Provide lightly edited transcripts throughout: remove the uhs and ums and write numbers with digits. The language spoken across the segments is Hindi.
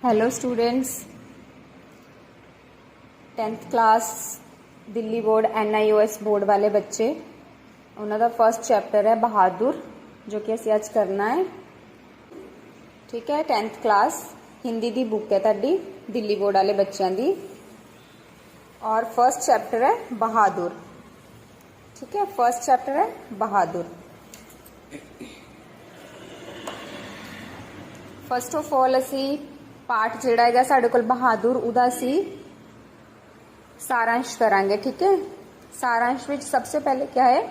Hello students, 10th class Delhi board NIOS board वाले बच्चे, उन्होंने फर्स्ट चैप्टर है बहादुर, जो कि ਅਸੀਂ ਅੱਜ करना है। ठीक है, 10th क्लास हिंदी दी बुक है ताड़ी दिल्ली बोर्ड वाले बच्चों दी, और फर्स्ट चैप्टर है बहादुर। ठीक है, फर्स्ट चैप्टर है बहादुर। फस्ट ऑफ ऑल असी पाठ जिहड़ा है साडे कोल बहादुर, उहदा असी सारांश करांगे। ठीक है, सारांश विच सबसे पहले क्या है,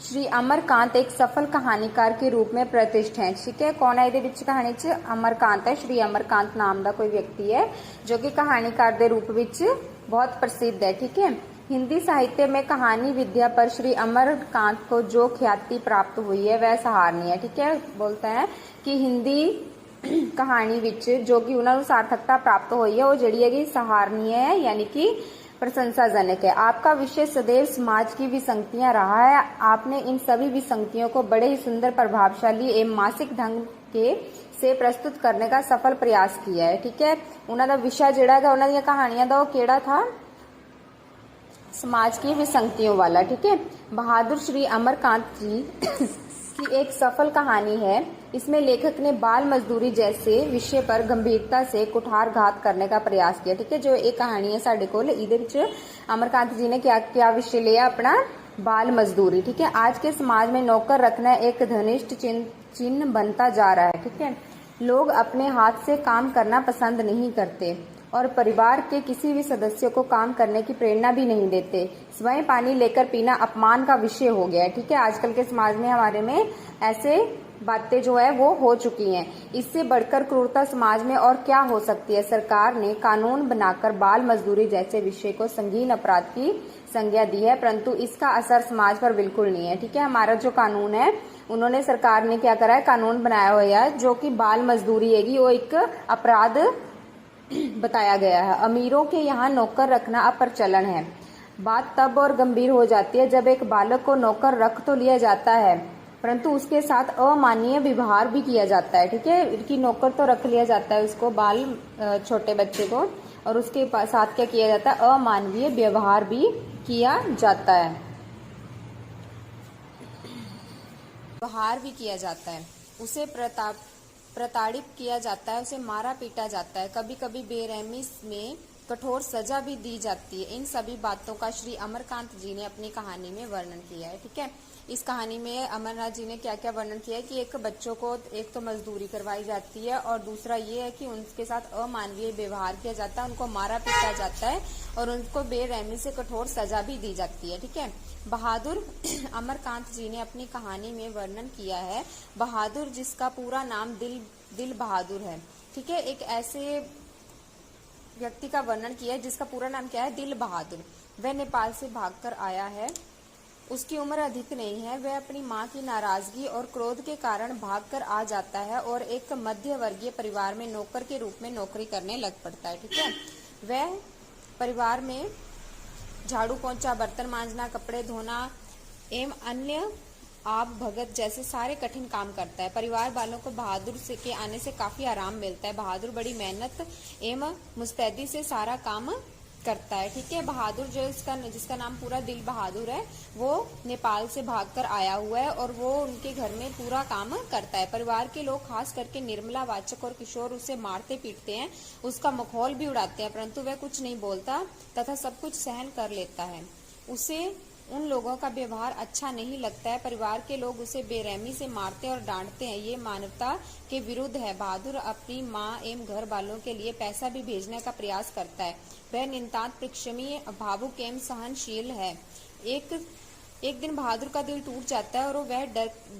श्री अमरकांत एक सफल कहानीकार के रूप में प्रतिष्ठित है। ठीक है, कौन है इहदे विच कहानी च? अमरकांत है। श्री अमरकांत नाम का कोई व्यक्ति है जो कि कहानीकार के रूप विच बहुत प्रसिद्ध है। ठीक है, हिंदी साहित्य में कहानी विद्या पर श्री अमरकांत को जो ख्याति प्राप्त हुई है वह सराहनीय है। ठीक है, बोलता है कि हिंदी कहानी विच जो कि उन्होंने सार्थकता प्राप्त हुई है वो जड़ी है सराहनीय है, यानी कि प्रशंसाजनक है। आपका विषय सदैव समाज की विसंगतियां रहा है। आपने इन सभी विसंगतियों को बड़े ही सुंदर, प्रभावशाली एवं मासिक ढंग के से प्रस्तुत करने का सफल प्रयास किया है। ठीक है, उन्होंने विषय जिहड़ा है उन्होंने कहानियां दा वो केड़ा था? समाज की विसंगतियों वाला। ठीक है, बहादुर श्री अमरकांत जी की एक सफल कहानी है। इसमें लेखक ने बाल मजदूरी जैसे विषय पर गंभीरता से कुठारघात करने का प्रयास किया। ठीक है, जो एक कहानी है साडे कोल, इहदे विच अमरकांत जी ने क्या क्या विषय लिया अपना? बाल मजदूरी। ठीक है, आज के समाज में नौकर रखना एक घनिष्ठ चिन्ह बनता जा रहा है। ठीक है, लोग अपने हाथ से काम करना पसंद नहीं करते और परिवार के किसी भी सदस्य को काम करने की प्रेरणा भी नहीं देते। स्वयं पानी लेकर पीना अपमान का विषय हो गया है। ठीक है, आजकल के समाज में हमारे में ऐसे बातें जो है वो हो चुकी हैं। इससे बढ़कर क्रूरता समाज में और क्या हो सकती है? सरकार ने कानून बनाकर बाल मजदूरी जैसे विषय को संगीन अपराध की संज्ञा दी है, परंतु इसका असर समाज पर बिल्कुल नहीं है। ठीक है, हमारा जो कानून है, उन्होंने सरकार ने क्या करा है, कानून बनाया हुआ है जो कि बाल मजदूरी है वो एक अपराध बताया गया है। अमीरों के यहाँ नौकर रखना अब प्रचलन है। बात तब और गंभीर हो जाती है जब एक बालक को नौकर रख तो लिया जाता है, परंतु उसके साथ अमानवीय व्यवहार भी किया जाता है। ठीक है, कि नौकर तो रख लिया जाता है उसको, बाल छोटे बच्चे को, और उसके साथ क्या किया जाता है? अमानवीय व्यवहार भी किया जाता है। व्यवहार भी किया जाता है, उसे प्रताड़ित किया जाता है, उसे मारा पीटा जाता है, कभी कभी बेरहमी में कठोर सजा भी दी जाती है। इन सभी बातों का श्री अमरकांत जी ने अपनी कहानी में वर्णन किया है। ठीक है, इस कहानी में अमरनाथ जी ने क्या क्या वर्णन किया है कि एक बच्चों को एक तो मजदूरी करवाई जाती है, और दूसरा ये है कि उनके साथ अमानवीय व्यवहार किया जाता है, उनको मारा पीटा जाता है, और उनको बेरहमी से कठोर सजा भी दी जाती है। ठीक है, बहादुर अमरकांत जी ने अपनी कहानी में वर्णन किया है बहादुर, जिसका पूरा नाम दिल बहादुर है। ठीक है, एक ऐसे व्यक्ति का वर्णन किया है जिसका पूरा नाम क्या है? दिल बहादुर। वह नेपाल से भागकर आया है, उसकी उम्र अधिक नहीं है। वह अपनी मां की नाराजगी और क्रोध के कारण भागकर आ जाता है और एक मध्य वर्गीय परिवार में नौकर के रूप में नौकरी करने लग पड़ता है। ठीक है, वह परिवार में झाड़ू पोंछा, बर्तन मांजना, कपड़े धोना एवं अन्य आप भगत जैसे सारे कठिन काम करता है। परिवार वालों को बहादुर से के आने से काफी आराम मिलता है। बहादुर बड़ी मेहनत एवं मुस्तैदी से सारा काम करता है। ठीक है, बहादुर जो जिसका नाम पूरा दिल बहादुर है, वो नेपाल से भागकर आया हुआ है और वो उनके घर में पूरा काम करता है। परिवार के लोग, खास करके निर्मला, वाचक और किशोर, उसे मारते पीटते हैं, उसका मखौल भी उड़ाते हैं, परंतु वह कुछ नहीं बोलता तथा सब कुछ सहन कर लेता है। उसे उन लोगों का व्यवहार अच्छा नहीं लगता है। परिवार के लोग उसे बेरहमी से मारते और डांटते हैं, ये मानवता के विरुद्ध है। बहादुर अपनी माँ एवं घर वालों के लिए पैसा भी भेजने का प्रयास करता है। वह नितांत परिश्रमी, भावुक एवं सहनशील है। एक दिन बहादुर का दिल टूट जाता है और वह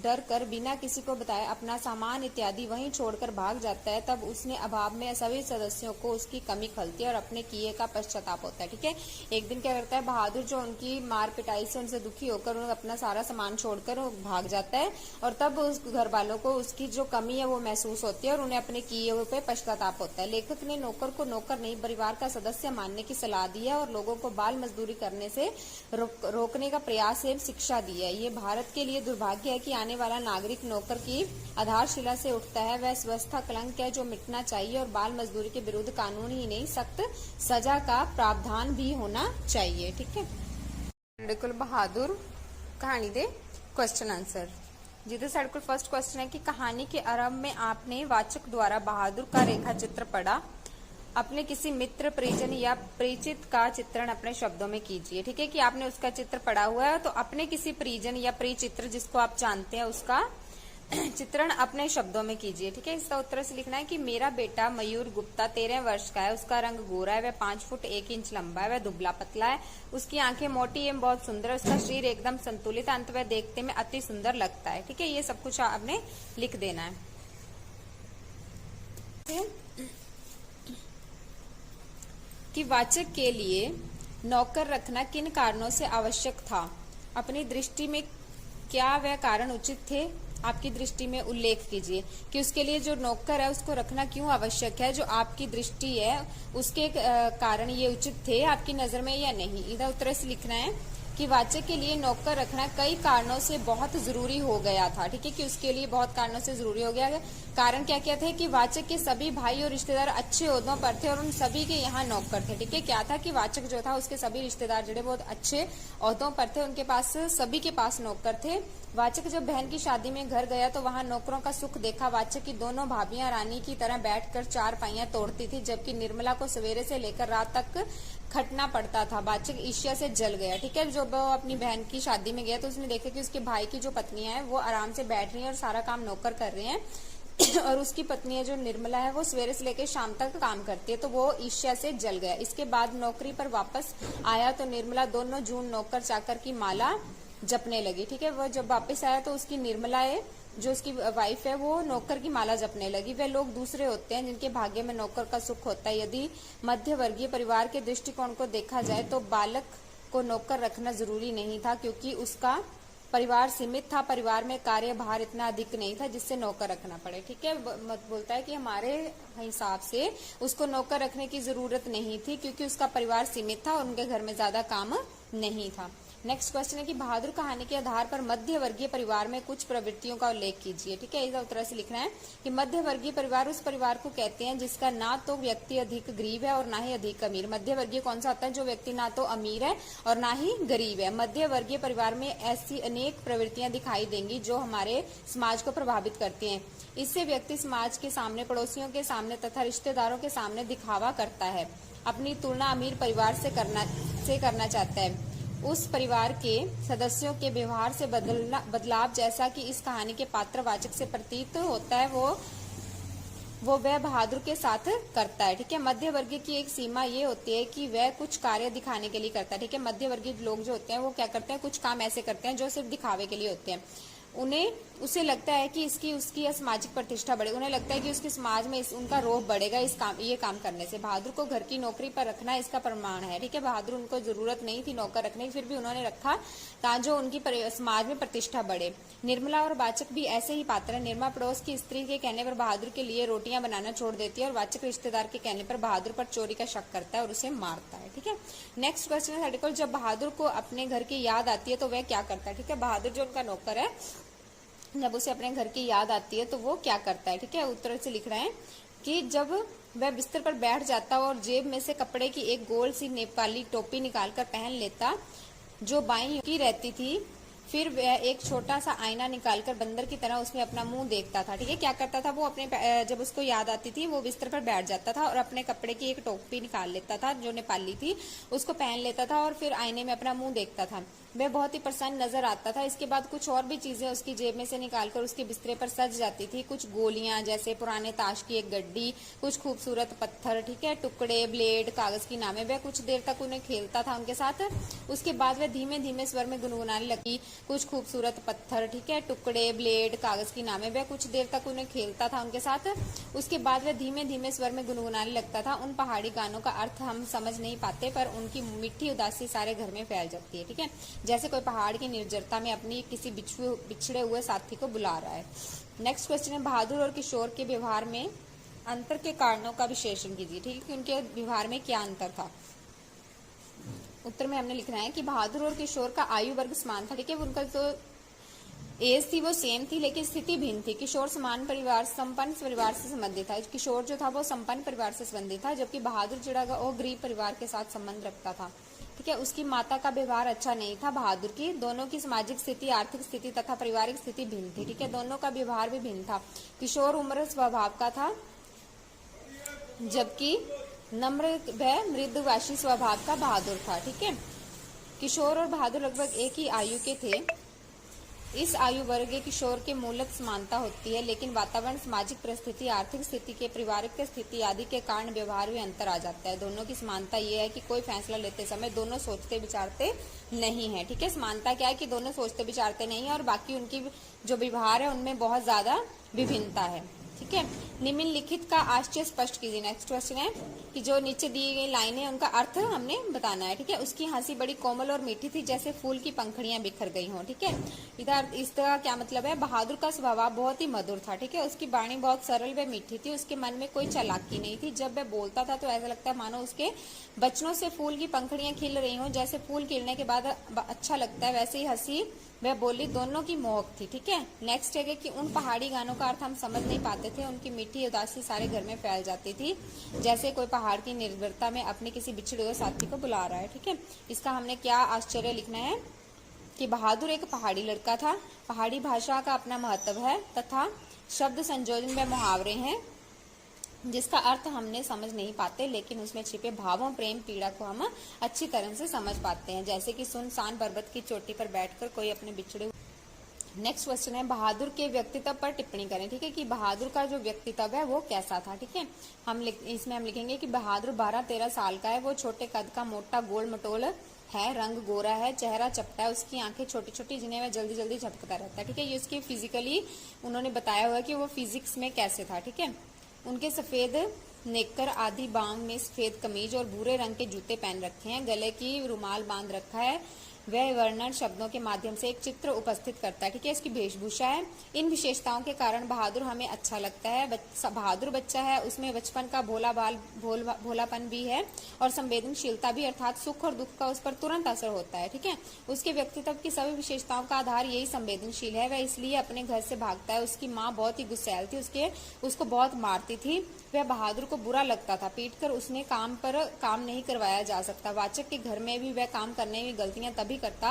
डर कर बिना किसी को बताए अपना सामान इत्यादि वहीं छोड़कर भाग जाता है। तब उसने अभाव में सभी सदस्यों को उसकी कमी खलती है और अपने किए का पश्चाताप होता है। ठीक है, एक दिन क्या करता है बहादुर, जो उनकी मार पिटाई से उनसे दुखी होकर अपना सारा सामान छोड़कर भाग जाता है, और तब उस घर वालों को उसकी जो कमी है वो महसूस होती है और उन्हें अपने किए हुए पे पश्चाताप होता है। लेखक ने नौकर को नौकर नहीं, परिवार का सदस्य मानने की सलाह दी है और लोगों को बाल मजदूरी करने से रोकने का प्रयास एवं शिक्षा दी है। ये भारत के लिए दुर्भाग्य है कि आने वाला नागरिक नौकर की आधारशिला से उठता है। वह व्यवस्था कलंक है जो मिटना चाहिए और बाल मजदूरी के विरुद्ध कानून ही नहीं सख्त सजा का प्रावधान भी होना चाहिए। ठीक है, बिल्कुल बहादुर कहानी दे क्वेश्चन आंसर। जिधर साइड को फर्स्ट क्वेश्चन है कि कहानी के आरंभ में आपने वाचक द्वारा बहादुर का रेखा चित्र पढ़ा। अपने किसी मित्र, परिजन या परिचित का चित्रण अपने शब्दों में कीजिए। ठीक है, कि आपने उसका चित्र पढ़ा हुआ है तो अपने किसी परिजन या परिचित्र जिसको आप जानते हैं उसका चित्रण अपने शब्दों में कीजिए। ठीक है, इसका उत्तर से लिखना है कि मेरा बेटा मयूर गुप्ता 13 वर्ष का है। उसका रंग गोरा है, वह 5 फुट 1 इंच लंबा है, वह दुबला पतला है, उसकी आंखें मोटी एवं बहुत सुंदर है, उसका शरीर एकदम संतुलित है, अंत वह देखते में अति सुंदर लगता है। ठीक है, ये सब कुछ आपने लिख देना है। कि वाचक के लिए नौकर रखना किन कारणों से आवश्यक था। अपनी दृष्टि में क्या वह कारण उचित थे, आपकी दृष्टि में उल्लेख कीजिए कि उसके लिए जो नौकर है उसको रखना क्यों आवश्यक है। जो आपकी दृष्टि है उसके कारण ये उचित थे आपकी नजर में या नहीं। इधर उत्तर से लिखना है कि वाचक के लिए नौकर रखना कई कारणों से बहुत जरूरी हो गया था। ठीक है, कि उसके लिए बहुत कारणों से जरूरी हो गया। कारण क्या क्या थे कि वाचक के सभी भाई और रिश्तेदार अच्छे ओहदों पर थे और उन सभी के यहाँ नौकर थे। ठीक है, क्या था कि वाचक जो था उसके सभी रिश्तेदार जो बहुत अच्छे ओहदों पर थे, उनके पास सभी के पास नौकर थे। वाचक जब बहन की शादी में घर गया तो वहां नौकरों का सुख देखा। वाचक की दोनों भाभियां रानी की तरह बैठकर चार पाइयां तोड़ती थी, जबकि निर्मला को सवेरे से लेकर रात तक खटना पड़ता था। वाचक ईर्ष्या से जल गया। ठीक है, जब वो अपनी बहन की शादी में गया तो उसने देखा कि उसके भाई की जो पत्नियां हैं वो आराम से बैठ रही हैं और सारा काम नौकर कर रहे हैं और उसकी पत्नी जो निर्मला है वो सवेरे से लेकर शाम तक काम करती है, तो वो ईर्ष्या से जल गया। इसके बाद नौकरी पर वापस आया तो निर्मला दोनों जून नौकर चाकर की माला जपने लगी। ठीक है, वो जब वापस आया तो उसकी निर्मला है जो उसकी वाइफ है वो नौकर की माला जपने लगी। वे लोग दूसरे होते हैं जिनके भाग्य में नौकर का सुख होता है। यदि मध्य वर्गीय परिवार के दृष्टिकोण को देखा जाए तो बालक को नौकर रखना जरूरी नहीं था, क्योंकि उसका परिवार सीमित था। परिवार में कार्यभार इतना अधिक नहीं था जिससे नौकर रखना पड़े। ठीक है, मत बोलता है कि हमारे हिसाब से उसको नौकर रखने की जरूरत नहीं थी क्योंकि उसका परिवार सीमित था और उनके घर में ज्यादा काम नहीं था। नेक्स्ट क्वेश्चन है कि बहादुर कहानी के आधार पर मध्य वर्गीय परिवार में कुछ प्रवृत्तियों का उल्लेख कीजिए। ठीक है, इस उत्तर से लिखना है कि मध्य वर्गीय परिवार उस परिवार को कहते हैं जिसका ना तो व्यक्ति अधिक गरीब है और ना ही अधिक अमीर। मध्य वर्गीय कौन सा होता है? जो व्यक्ति ना तो अमीर है और ना ही गरीब है। मध्य वर्गीय परिवार में ऐसी अनेक प्रवृत्तियां दिखाई देंगी जो हमारे समाज को प्रभावित करती हैं। इससे व्यक्ति समाज के सामने, पड़ोसियों के सामने तथा रिश्तेदारों के सामने दिखावा करता है। अपनी तुलना अमीर परिवार से करना चाहता है। उस परिवार के सदस्यों के व्यवहार से बदलाव जैसा कि इस कहानी के पात्रवाचक से प्रतीत होता है वो वह बहादुर के साथ करता है। ठीक है, मध्य वर्गीय की एक सीमा ये होती है कि वह कुछ कार्य दिखाने के लिए करता है। ठीक है, मध्य वर्गीय लोग जो होते हैं वो क्या करते हैं, कुछ काम ऐसे करते हैं जो सिर्फ दिखावे के लिए होते हैं। उसे लगता है कि उसकी सामाजिक प्रतिष्ठा बढ़े, उन्हें लगता है कि उसके समाज में उनका रोब बढ़ेगा ये काम करने से। बहादुर को घर की नौकरी पर रखना इसका प्रमाण है। ठीक है, बहादुर उनको जरूरत नहीं थी नौकर रखने की, फिर भी उन्होंने रखा ताकि उनकी समाज में प्रतिष्ठा बढ़े। निर्मला और वाचक भी ऐसे ही पात्र है। निर्मला पड़ोस की स्त्री के कहने पर बहादुर के लिए रोटियां बनाना छोड़ देती है और वाचक रिश्तेदार के कहने पर बहादुर पर चोरी का शक करता है और उसे मारता है। ठीक है, नेक्स्ट क्वेश्चन है जब बहादुर को अपने घर की याद आती है तो वह क्या करता है। ठीक है, बहादुर जो उनका नौकर है जब उसे अपने घर की याद आती है तो वो क्या करता है। ठीक है, उत्तर से लिख रहे हैं कि जब वह बिस्तर पर बैठ जाता और जेब में से कपड़े की एक गोल सी नेपाली टोपी निकालकर पहन लेता जो बाईं की रहती थी, फिर वह एक छोटा सा आईना निकालकर बंदर की तरह उसमें अपना मुंह देखता था। ठीक है, क्या करता था वो जब उसको याद आती थी वो बिस्तर पर बैठ जाता था और अपने कपड़े की एक टोपी निकाल लेता था जो नेपाली थी, उसको पहन लेता था और फिर आईने में अपना मुंह देखता था। वह बहुत ही प्रसन्न नजर आता था। इसके बाद कुछ और भी चीजें उसकी जेब में से निकालकर उसके बिस्तरे पर सज जाती थी। कुछ गोलियां, जैसे पुराने ताश की एक गड्डी, कुछ खूबसूरत पत्थर, ठीक है, टुकड़े, ब्लेड, कागज की नामें। वह कुछ देर तक उन्हें खेलता था उनके साथ। उसके बाद वह धीमे धीमे स्वर में गुनगुनाने लगी। कुछ खूबसूरत पत्थर, ठीक है, टुकड़े, ब्लेड, कागज की नामें। वह कुछ देर तक उन्हें खेलता था उनके साथ। उसके बाद वह धीमे धीमे स्वर में गुनगुनाने लगता था। उन पहाड़ी गानों का अर्थ हम समझ नहीं पाते, पर उनकी मीठी उदासी सारे घर में फैल जाती है। ठीक है, जैसे कोई पहाड़ की निर्जरता में अपनी किसी बिछड़े हुए साथी को बुला रहा है। नेक्स्ट क्वेश्चन है बहादुर और किशोर के व्यवहार में अंतर के कारणों का विश्लेषण कीजिए। ठीक है, कि उनके व्यवहार में क्या अंतर था। उत्तर में हमने लिखना है कि बहादुर और किशोर का आयु वर्ग समान था। ठीक है, उनका जो एज थी वो सेम थी, लेकिन स्थिति भिन्न थी। किशोर समान परिवार संपन्न परिवार से संबंधित था। किशोर जो था वो संपन्न परिवार से संबंधित था, जबकि बहादुर जो वो गरीब परिवार के साथ संबंध रखता था। ठीक है, उसकी माता का व्यवहार अच्छा नहीं था। बहादुर की दोनों की सामाजिक स्थिति, आर्थिक स्थिति तथा पारिवारिक स्थिति भिन्न थी। ठीक है, दोनों का व्यवहार भी भिन्न था। किशोर उम्र स्वभाव का था, जबकि नम्र व मृदुभाषी स्वभाव का बहादुर था। ठीक है, किशोर और बहादुर लगभग एक ही आयु के थे। इस आयु वर्ग के किशोर के मूलत समानता होती है, लेकिन वातावरण, सामाजिक परिस्थिति, आर्थिक स्थिति के पारिवारिक स्थिति आदि के कारण व्यवहार में अंतर आ जाता है। दोनों की समानता ये है कि कोई फैसला लेते समय दोनों सोचते विचारते नहीं है। ठीक है, समानता क्या है कि दोनों सोचते विचारते नहीं है, और बाकी उनकी जो व्यवहार है उनमें बहुत ज्यादा विभिन्नता है। ठीक है, निम्नलिखित का आश्चर्य स्पष्ट कीजिए। नेक्स्ट क्वेश्चन है कि जो नीचे दी गई लाइनें उनका अर्थ हमने बताना है। ठीक है, उसकी हंसी बड़ी कोमल और मीठी थी, जैसे फूल की पंखड़ियां बिखर गई हों। ठीक है, इधर इसका क्या मतलब है? बहादुर का स्वभाव बहुत ही मधुर था। ठीक है, उसकी वाणी बहुत सरल व मीठी थी, उसके मन में कोई चालाकी नहीं थी। जब वह बोलता था तो ऐसा लगता है मानो उसके बचनों से फूल की पंखड़ियां खिल रही हों। जैसे फूल खिलने के बाद अच्छा लगता है, वैसे ही हंसी वह बोली दोनों की मोहक थी। ठीक है, नेक्स्ट है कि उन पहाड़ी गानों का अर्थ हम समझ नहीं पाते थे। उनकी मीठी उदासी सारे घर में फैल जाती थी, जैसे कोई पहाड़ की निर्भरता में अपने किसी बिछड़े हुए साथी को बुला रहा है। ठीक है, इसका हमने क्या आश्चर्य लिखना है कि बहादुर एक पहाड़ी लड़का था। पहाड़ी भाषा का अपना महत्व है तथा शब्द संयोजन व मुहावरे हैं जिसका अर्थ हमने समझ नहीं पाते, लेकिन उसमें छिपे भावों, प्रेम, पीड़ा को हम अच्छी तरह से समझ पाते हैं, जैसे कि सुनसान पर्वत की चोटी पर बैठकर कोई अपने बिछड़े। नेक्स्ट क्वेश्चन है बहादुर के व्यक्तित्व पर टिप्पणी करें। ठीक है, कि बहादुर का जो व्यक्तित्व है वो कैसा था। ठीक है, इसमें हम लिखेंगे कि बहादुर 12-13 साल का है। वो छोटे कद का, मोटा, गोल मटोल है, रंग गोरा है, चेहरा चपटा है, उसकी आंखें छोटी छोटी जिन्हें वह जल्दी जल्दी झपकता रहता है। ठीक है, ये उसकी फिजिकली उन्होंने बताया हुआ है कि वो फिजिक्स में कैसे था। ठीक है, उनके सफेद नेकर, आधी बांग में सफेद कमीज और भूरे रंग के जूते पहन रखे हैं, गले की रुमाल बांध रखा है। वह वर्णन शब्दों के माध्यम से एक चित्र उपस्थित करता है। ठीक है, इसकी वेशभूषा है। इन विशेषताओं के कारण बहादुर हमें अच्छा लगता है। बहादुर बच्चा है, उसमें बचपन का भोलापन भी है और संवेदनशीलता भी, अर्थात सुख और दुख का उस पर तुरंत असर होता है। ठीक है, उसके व्यक्तित्व की सभी विशेषताओं का आधार यही संवेदनशील है। वह इसलिए अपने घर से भागता है। उसकी माँ बहुत ही गुस्सैल थी, उसको बहुत मारती थी। वह बहादुर को बुरा लगता था, पीटकर उसने काम नहीं करवाया जा सकता। वाचक के घर में भी वह काम करने की गलतियां तभी करता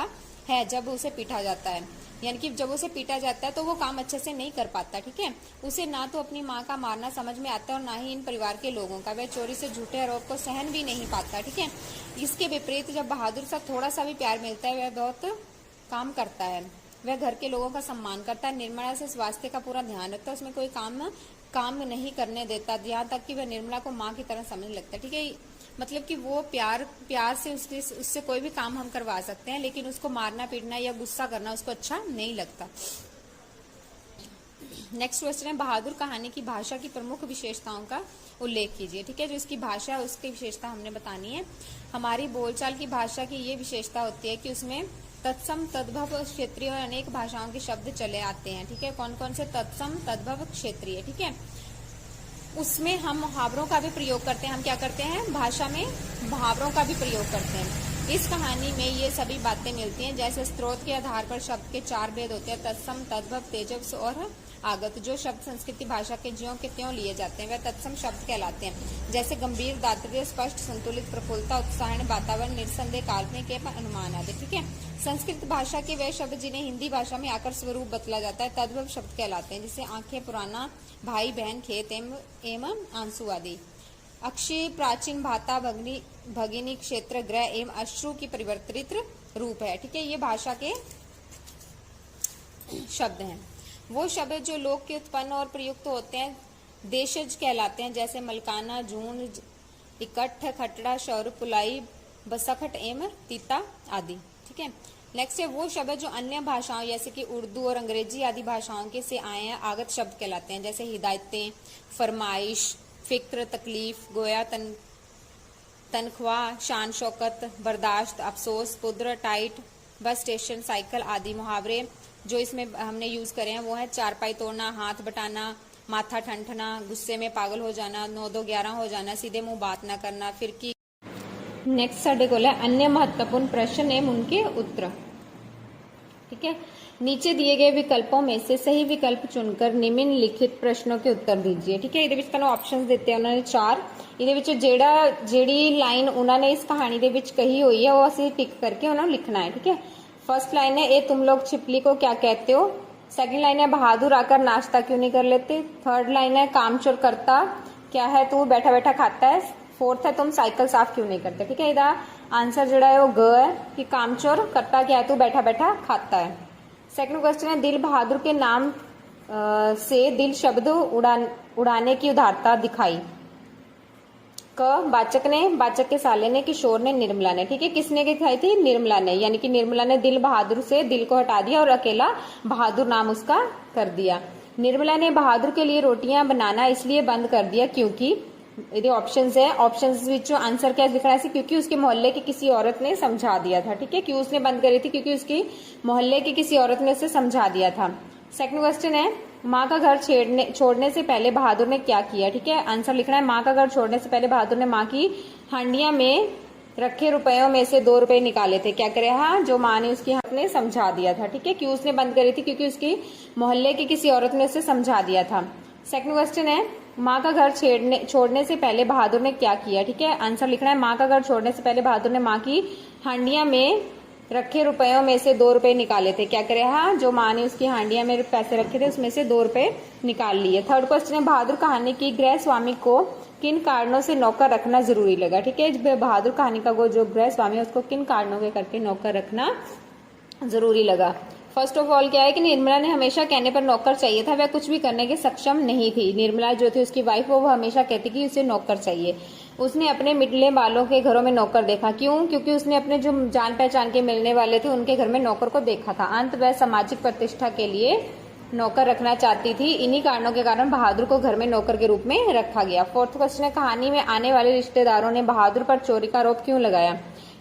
है जब उसे पीटा जाता है, यानी कि जब उसे पीटा जाता है तो वो काम अच्छे से नहीं कर पाता। ठीक है, उसे ना तो अपनी माँ का मारना समझ में आता है और ना ही इन परिवार के लोगों का। वह चोरी से झूठे आरोप को सहन भी नहीं पाता। ठीक है, इसके विपरीत जब बहादुर से थोड़ा सा भी प्यार मिलता है वह बहुत काम करता है। वह घर के लोगों का सम्मान करता है, निर्मला से स्वास्थ्य का पूरा ध्यान रखता है, उसमें कोई काम नहीं करने देता, यहाँ तक कि वह निर्मला को माँ की तरह समझने लगता है। ठीक है, मतलब कि वो प्यार से उससे कोई भी काम हम करवा सकते हैं, लेकिन उसको मारना पीटना या गुस्सा करना उसको अच्छा नहीं लगता। नेक्स्ट क्वेश्चन है बहादुर कहानी की भाषा की प्रमुख विशेषताओं का उल्लेख कीजिए। ठीक है, जो इसकी भाषा है उसकी विशेषता हमने बतानी है। हमारी बोलचाल की भाषा की ये विशेषता होती है कि उसमें तत्सम, तद्भव, क्षेत्रीय और अनेक भाषाओं के शब्द चले आते हैं। ठीक है, कौन कौन से? तत्सम, तद्भव, क्षेत्रीय। ठीक है, उसमें हम मुहावरों का भी प्रयोग करते हैं। हम क्या करते हैं? भाषा में मुहावरों का भी प्रयोग करते हैं। इस कहानी में ये सभी बातें मिलती हैं। जैसे स्रोत के आधार पर शब्द के 4 भेद होते हैं, तत्सम, तद्भव, तेजस और आगत। जो शब्द संस्कृति भाषा के ज्यों के त्यों लिए जाते हैं वह तत्सम शब्द कहलाते हैं। जैसे गंभीर, दातृय, स्पष्ट, संतुलित, प्रफुल्लता, उत्साहन, वातावरण, निस्संदेह, काल्पनिक के अनुमान आदि। ठीक है, संस्कृत भाषा के वे शब्द जिन्हें हिंदी भाषा में आकर स्वरूप बतला जाता है तद्भव शब्द कहलाते हैं। जैसे आंखें, पुराना, भाई बहन, खेत एवं आंसू आदि। अक्षय, प्राचीन, भाता, भगिनी, क्षेत्र, ग्रह एवं अश्रु की परिवर्तित रूप है। ठीक है, ये भाषा के शब्द हैं। वो शब्द जो लोक के उत्पन्न और प्रयुक्त होते हैं देशज कहलाते हैं। जैसे मलकाना, जून, इकट्ठ, खटड़ा, शौर, पुलाई, बसखट एवं तीता आदि। ठीक है, नेक्स्ट है वो शब्द जो अन्य भाषाओं जैसे कि उर्दू और अंग्रेजी आदि भाषाओं के से आए हैं आगत शब्द कहलाते हैं। जैसे हिदायतें, फरमाइश, फिक्र, तकलीफ, गोया, तनख्वाह, शान शौकत, बर्दाश्त, अफसोस, पुद्र, टाइट, बस स्टेशन, साइकिल आदि। मुहावरे जो इसमें हमने यूज करे हैं वो है चारपाई तोड़ना, हाथ बटाना, माथा ठंठना, गुस्से में पागल हो जाना, 9-2-11 हो जाना, सीधे मुंह बात ना करना, फिरकी नेक्स्ट साडे कोल है अन्य महत्वपूर्ण प्रश्न एवं उनके उत्तर। ठीक है, नीचे दिए गए विकल्पों में से सही विकल्प चुनकर निम्नलिखित प्रश्नों के उत्तर दीजिए। ठीक है, ਇਹਦੇ ਵਿੱਚ ਤੁਹਾਨੂੰ ਆਪਸ਼ਨਸ ਦਿੱਤੇ ਆ ਉਹਨਾਂ ਨੇ 4। ਇਹਦੇ ਵਿੱਚ ਜਿਹੜੀ ਲਾਈਨ ਉਹਨਾਂ ਨੇ ਇਸ ਕਹਾਣੀ ਦੇ ਵਿੱਚ ਕਹੀ ਹੋਈ ਹੈ ਉਹ ਅਸੀਂ ਟਿਕ ਕਰਕੇ ਉਹਨਾਂ ਨੂੰ ਲਿਖਣਾ ਹੈ। ठीक है, फर्स्ट लाइन है, ए तुम लोग छिपली को क्या कहते हो। सेकंड लाइन है, बहादुर आकर नाश्ता क्यों नहीं कर लेते। थर्ड लाइन है, कामचोर करता क्या है तू बैठा बैठा खाता है। फोर्थ है, तुम साइकिल साफ क्यों नहीं करते। ठीक है, ਇਹਦਾ आंसर ਜਿਹੜਾ है वो ग है कि कामचोर करता क्या है तू बैठा बैठा खाता है। सेकंड क्वेश्चन है, दिल बहादुर के नाम से दिल शब्द उड़ाने की उदारता दिखाई। क, वाचक ने, वाचक के साले ने, किशोर ने, निर्मला ने। ठीक है, किसने दिखाई थी, निर्मला ने, यानी कि निर्मला ने दिल बहादुर से दिल को हटा दिया और अकेला बहादुर नाम उसका कर दिया। निर्मला ने बहादुर के लिए रोटियां बनाना इसलिए बंद कर दिया क्योंकि, यदि ऑप्शंस है, ऑप्शंस विचों आंसर क्या लिखना है, क्योंकि उसके मोहल्ले की किसी औरत ने समझा दिया था। ठीक है, क्यों उसने बंद करी थी, क्योंकि उसकी मोहल्ले की किसी औरत ने उसे समझा दिया था। सेकंड क्वेश्चन है, माँ का घर छोड़ने से पहले बहादुर ने क्या किया। ठीक है, आंसर लिखना है, माँ का घर छोड़ने से पहले बहादुर ने माँ की हांडिया में रखे रुपयों में से 2 रुपए निकाले थे। क्या करे, हाँ, जो माँ ने उसकी हाथ ने समझा दिया था। ठीक है, क्यों उसने बंद करी थी, क्योंकि उसकी मोहल्ले की किसी औरत ने उसे समझा दिया था। सेकंड क्वेश्चन है, माँ का घर छोड़ने से पहले बहादुर ने क्या किया। ठीक है, आंसर लिखना है, माँ का घर छोड़ने से पहले बहादुर ने माँ की हांडिया में रखे रुपयों में से 2 रुपए निकाले थे। क्या करे, हाँ, जो माँ ने उसकी हांडिया में पैसे रखे थे उसमें से 2 रुपए निकाल लिए। थर्ड क्वेश्चन है, बहादुर कहानी की गृह स्वामी को किन कारणों से नौकर रखना जरूरी लगा। ठीक है, बहादुर कहानी का वो जो गृह स्वामी है उसको किन कारणों के करके नौकर रखना जरूरी लगा। फर्स्ट ऑफ ऑल क्या है कि निर्मला ने हमेशा कहने पर नौकर चाहिए था, वह कुछ भी करने के सक्षम नहीं थी। निर्मला जो थी उसकी वाइफ, वो हमेशा कहती कि उसे नौकर चाहिए। उसने अपने मिलने वालों के घरों में नौकर देखा, क्यों, क्योंकि उसने अपने जो जान पहचान के मिलने वाले थे उनके घर में नौकर को देखा था। अंत वह सामाजिक प्रतिष्ठा के लिए नौकर रखना चाहती थी। इन्हीं कारणों के कारण बहादुर को घर में नौकर के रूप में रखा गया। फोर्थ क्वेश्चन है, कहानी में आने वाले रिश्तेदारों ने बहादुर पर चोरी का आरोप क्यों लगाया।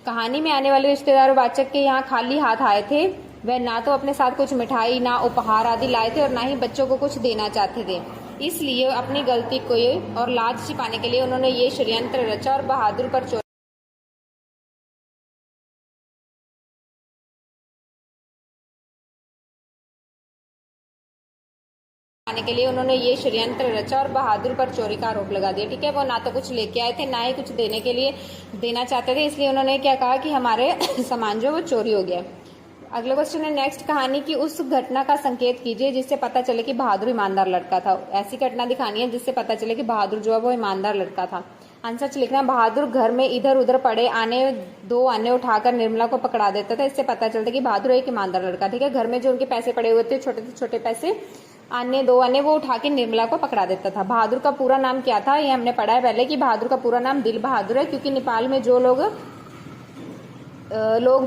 कहानी में आने वाले रिश्तेदार वाचक के यहाँ खाली हाथ आए थे। वह ना तो अपने साथ कुछ मिठाई, ना उपहार आदि लाए थे और ना ही बच्चों को कुछ देना चाहते थे। इसलिए अपनी गलती को और लाज छिपाने के लिए उन्होंने ये षड्यंत्र रचा और बहादुर पर चोरी का आरोप लगा दिया। ठीक है, वो ना तो कुछ लेके आए थे, ना ही कुछ देने के लिए देना चाहते थे, इसलिए उन्होंने क्या कहा कि हमारे सामान जो वो चोरी हो गया। अगला क्वेश्चन है, नेक्स्ट कहानी की उस घटना का संकेत कीजिए जिससे पता चले कि बहादुर ईमानदार लड़का था। ऐसी घटना दिखानी है जिससे पता चले कि बहादुर जो है वो ईमानदार लड़का था। आंसर लिखना है, बहादुर घर में इधर उधर पड़े 2 आने उठाकर निर्मला को पकड़ा देता था। इससे पता चलता कि बहादुर एक ईमानदार लड़का। ठीक है, घर में जो उनके पैसे पड़े हुए थे, छोटे छोटे पैसे, 2 आने वो उठा के निर्मला को पकड़ा देता था। बहादुर का पूरा नाम क्या था, ये हमने पढ़ा है पहले कि बहादुर का पूरा नाम दिल बहादुर है, क्योंकि नेपाल में जो लोग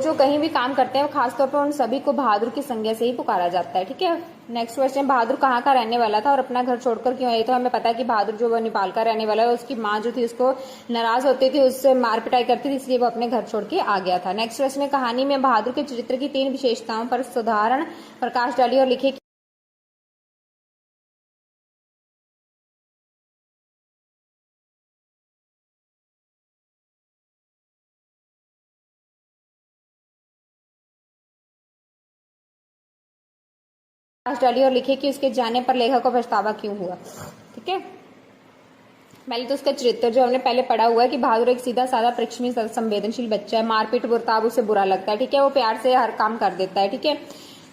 जो कहीं भी काम करते हैं खासतौर पर उन सभी को बहादुर की संज्ञा से ही पुकारा जाता है। ठीक है, नेक्स्ट क्वेश्चन, बहादुर कहाँ का रहने वाला था और अपना घर छोड़कर क्यों आया। तो हमें पता है कि बहादुर जो वो नेपाल का रहने वाला है, उसकी माँ जो थी उसको नाराज होती थी, उससे मार पिटाई करती थी, इसलिए वो अपने घर छोड़ के आ गया था। नेक्स्ट क्वेश्चन, कहानी में बहादुर के चरित्र की 3 विशेषताओं पर साधारण प्रकाश डालिए और लिखे कि उसके जाने पर लेखक को पछतावा क्यों हुआ। ठीक है, पहले तो उसका चरित्र जो हमने पहले पढ़ा हुआ है कि बहादुर एक सीधा साधा परिश्रमी संवेदनशील बच्चा है। मारपीट बर्ताव उसे बुरा लगता है। ठीक है, वो प्यार से हर काम कर देता है। ठीक है,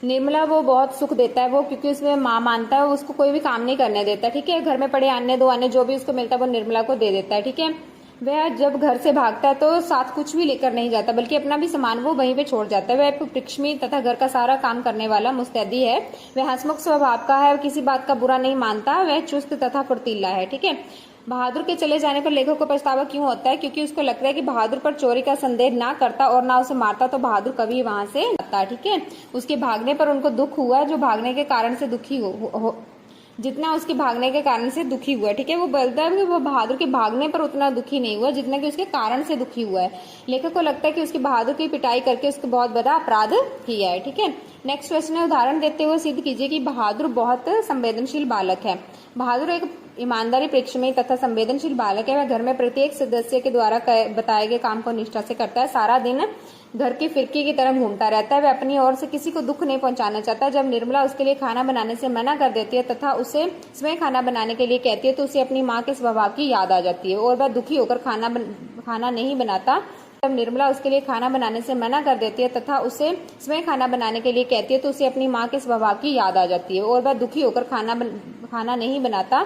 निर्मला वो बहुत सुख देता है, वो क्योंकि उसमें माँ मानता है, उसको कोई भी काम नहीं करने देता। ठीक है, घर में पड़े 2 आने जो भी उसको मिलता है वो निर्मला को दे देता है। ठीक है, वह जब घर से भागता है तो साथ कुछ भी लेकर नहीं जाता, बल्कि अपना भी सामान वो वहीं पे छोड़ जाता है। वह परिश्रमी तथा घर का सारा काम करने वाला मुस्तैदी है। वह हंसमुख स्वभाव का है, किसी बात का बुरा नहीं मानता, वह चुस्त तथा फुर्तीला है। ठीक है, बहादुर के चले जाने पर लेखक को पछतावा क्यों होता है, क्योंकि उसको लगता है कि बहादुर पर चोरी का संदेह ना करता और ना उसे मारता तो बहादुर कभी वहां से जाता। ठीक है, उसके भागने पर उनको दुख हुआ, जो भागने के कारण से दुखी जितना उसके भागने के कारण से दुखी हुआ है। ठीक है, वो बोलता है कि वो बहादुर के भागने पर उतना दुखी नहीं हुआ जितना कि उसके कारण से दुखी हुआ है। लेखक को लगता है कि उसके बहादुर की पिटाई करके उसको बहुत बड़ा अपराध किया है। ठीक है, नेक्स्ट क्वेश्चन है, उदाहरण देते हुए सिद्ध कीजिए कि बहादुर बहुत संवेदनशील बालक है। बहादुर एक ईमानदारी, प्रेक्षमेय तथा संवेदनशील बालक है। वह घर में प्रत्येक सदस्य के द्वारा बताए गए काम को निष्ठा से करता है। सारा दिन घर की फिरकी की तरह घूमता रहता है। वह अपनी ओर से किसी को दुख नहीं पहुंचाना चाहता। जब निर्मला उसके लिए खाना बनाने से मना कर देती है तथा उसे स्वयं खाना बनाने के लिए कहती है तो उसे अपनी माँ के स्वभाव की याद आ जाती है और वह दुखी होकर खाना नहीं बनाता। जब निर्मला उसके लिए खाना बनाने से मना कर देती है तथा उसे स्वयं खाना बनाने के लिए कहती है तो उसे अपनी माँ के स्वभाव की याद आ जाती है और वह दुखी होकर खाना नहीं बनाता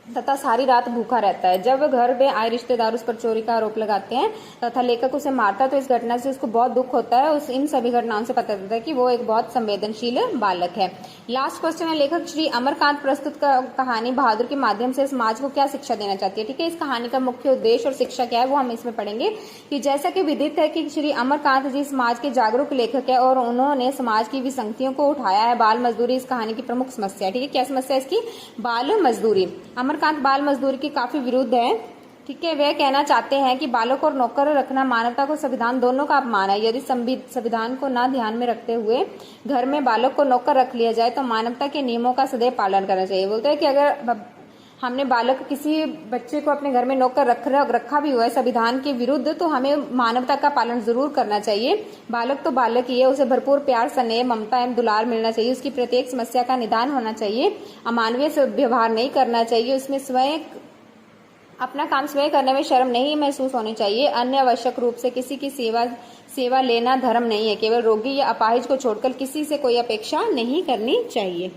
तथा सारी रात भूखा रहता है। जब घर में आए रिश्तेदार उस पर चोरी का आरोप लगाते हैं तथा लेखक उसे मारता है तो इस घटना से उसको बहुत दुख होता है। इन सभी घटनाओं से पता चलता है कि वो एक बहुत संवेदनशील बालक है। लास्ट क्वेश्चन है, लेखक श्री अमरकांत प्रस्तुत कहानी बहादुर के माध्यम से समाज को क्या शिक्षा देना चाहती है। ठीक है, इस कहानी का मुख्य उद्देश्य और शिक्षा क्या है वो हम इसमें पढ़ेंगे कि जैसा कि विदित है कि श्री अमरकांत जी समाज के जागरूक लेखक है और उन्होंने समाज की विसंगतियों को उठाया है। बाल मजदूरी इस कहानी की प्रमुख समस्या है। ठीक है, क्या समस्या है इसकी? बाल मजदूरी। अमरकांत बाल मजदूरी के काफी विरुद्ध है। ठीक है, वे कहना चाहते हैं कि बालक और नौकर रखना मानवता को संविधान दोनों का अपमान है। यदि संविधान को ना ध्यान में रखते हुए घर में बालक को नौकर रख लिया जाए तो मानवता के नियमों का सदैव पालन करना चाहिए। बोलते हैं कि अगर हमने बालक किसी बच्चे को अपने घर में नौकर रखा भी हुआ है संविधान के विरुद्ध तो हमें मानवता का पालन जरूर करना चाहिए। बालक तो बालक ही है, उसे भरपूर प्यार, स्नेह, ममता एवं दुलार मिलना चाहिए। उसकी प्रत्येक समस्या का निदान होना चाहिए। अमानवीय से व्यवहार नहीं करना चाहिए। उसमें स्वयं अपना काम स्वयं करने में शर्म नहीं महसूस होनी चाहिए। अन्य आवश्यक रूप से किसी की सेवा लेना धर्म नहीं है। केवल रोगी या अपाहिज को छोड़कर किसी से कोई अपेक्षा नहीं करनी चाहिए।